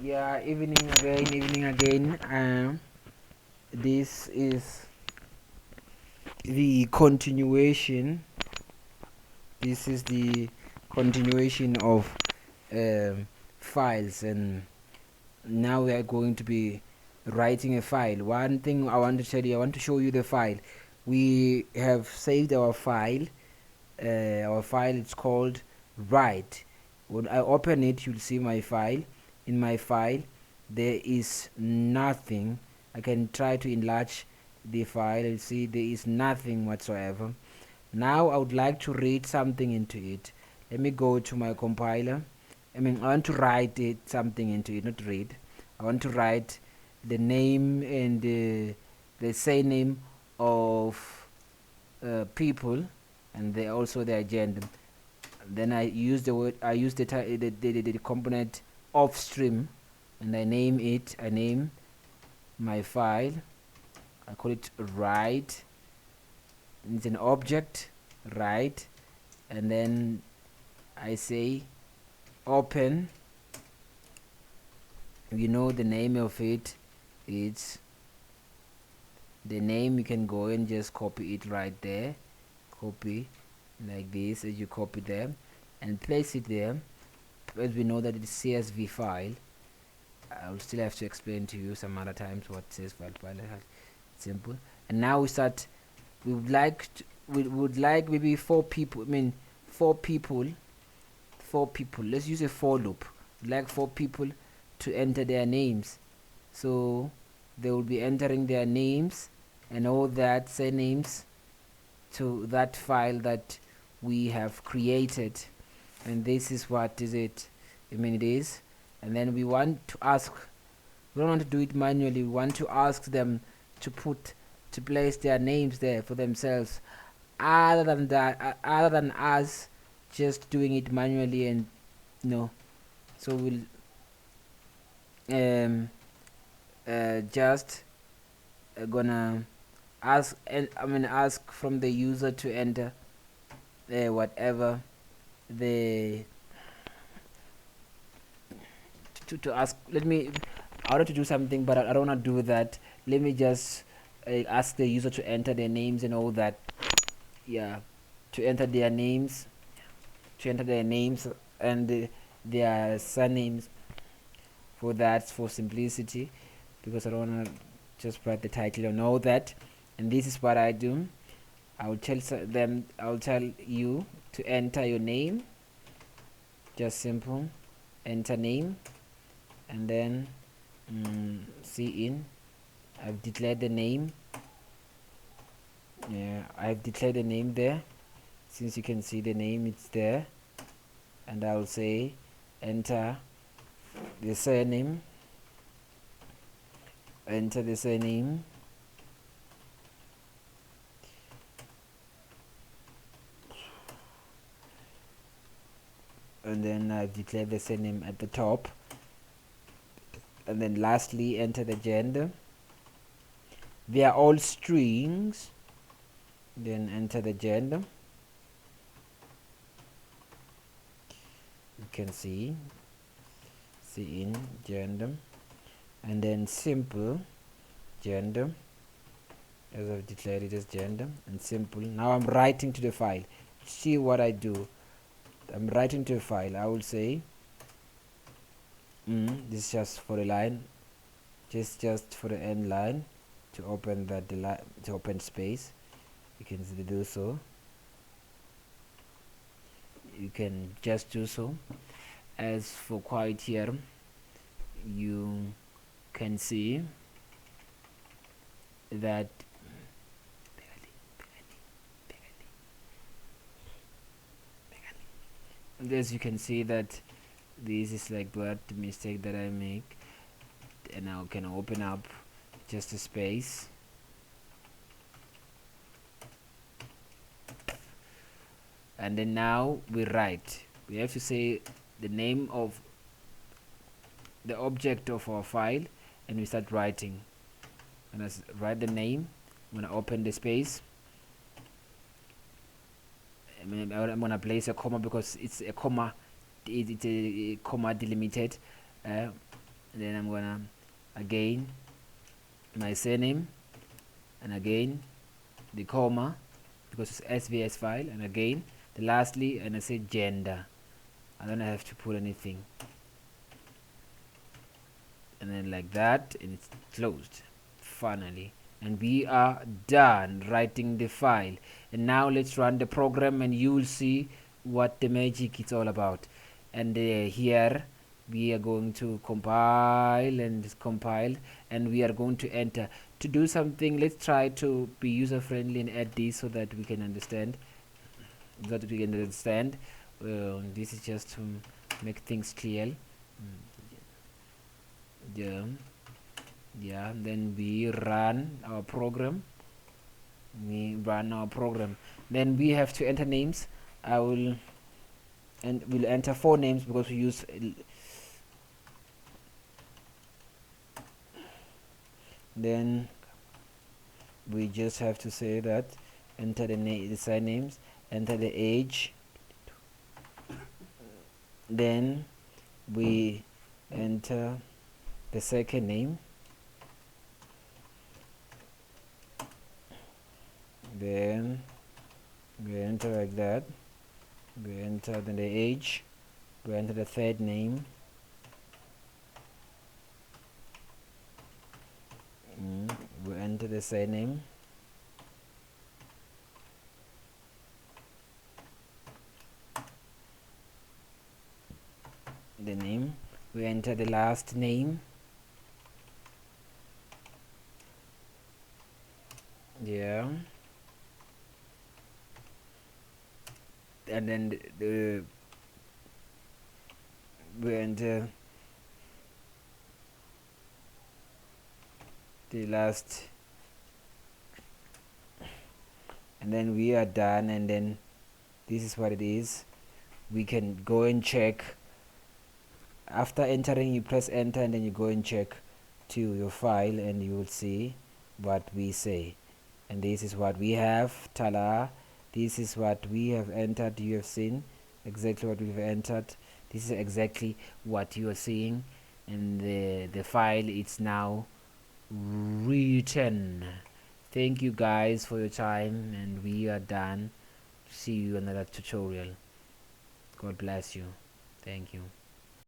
Yeah, evening again. This is the continuation. This is the continuation of um, files, and now we are going to be writing a file. One thing I want to tell you, I want to show you the file. We have saved our file. Our file is called write. When I open it, you'll see my file. In my file, there is nothing. I can try to enlarge the file. You see, there is nothing whatsoever. Now I would like to read something into it. Let me go to my compiler. I want to write something into it, not read. I want to write the name and the surname of people, and also their gender. Then I use the word. I use the component of stream, and I name it. I name my file. I call it write. It's an object, write, and then I say open. You know the name of it. It's the name. You can go and just copy it right there. Copy like this as you copy them and place it there. As we know that it's CSV file, I'll still have to explain to you some other times what CSV file is. Simple. And now we start. We would like maybe 4 people. Four people. 4 people. Let's use a for loop. We'd like 4 people to enter their names. So they will be entering their names and all that surnames to that file that we have created, and this is what is it. It is, and then we want to ask. We don't want to do it manually. We want to ask them to place their names there for themselves. Other than that, other than us just doing it manually, and so we'll just gonna ask, and ask from the user to enter whatever the to ask. I want to do something, but I don't want to do that. Let me just ask the user to enter their names and all that. Yeah, to enter their names, and their surnames. For that, for simplicity, because I don't want to just write the title and all that. And this is what I do. I'll tell you to enter your name. Just simple, enter name, and then I've declared the name. Yeah, I've declared the name there. Since you can see the name, it's there. And I'll say enter the surname. Enter the surname. And then I've declared the surname at the top. And then lastly, enter the gender. They are all strings. Then enter the gender. You can see in gender, and then simple gender, as I've declared it as gender and simple. Now I'm writing to the file. See what I do. I'm writing to a file. I will say this is just for the line, just for the end line, to open to open space. You can do so. You can just do so. As for quiet here, you can see that as you can see that this is like what mistake that I make, and I can open up just a space, and then now we write. We have to say the name of the object of our file, and we start writing. And I write the name. I'm gonna open the space. I'm gonna place a comma because it's a comma. It's a comma delimited. and then I'm gonna again my surname, and again the comma because it's SVS file, and again the lastly, and I say gender. I don't have to put anything, and then like that, and it's closed finally, and we are done writing the file. And now let's run the program and you'll see what the magic is all about. And here we are going to compile and we are going to enter to do something. Let's try to be user friendly and add this so that we can understand this is just to make things clear. Yeah, yeah, then we run our program. Then we have to enter names. I will, and we'll enter 4 names because we use then we just have to say that enter the sign names, enter the age, then we enter the second name, then we enter like that, we enter then the age, we enter the third name, we enter the surname, the name, we enter the last name, yeah, and then we enter the last, and then we are done. And then this is what it is. We can go and check. After entering, you press enter and then you go and check to your file and you will see what we say. And this is what we have. Tala, this is what we have entered. You have seen exactly what we've entered. This is exactly what you are seeing, and the file is now written. Thank you guys for your time, and we are done. See you in another tutorial. God bless you. Thank you.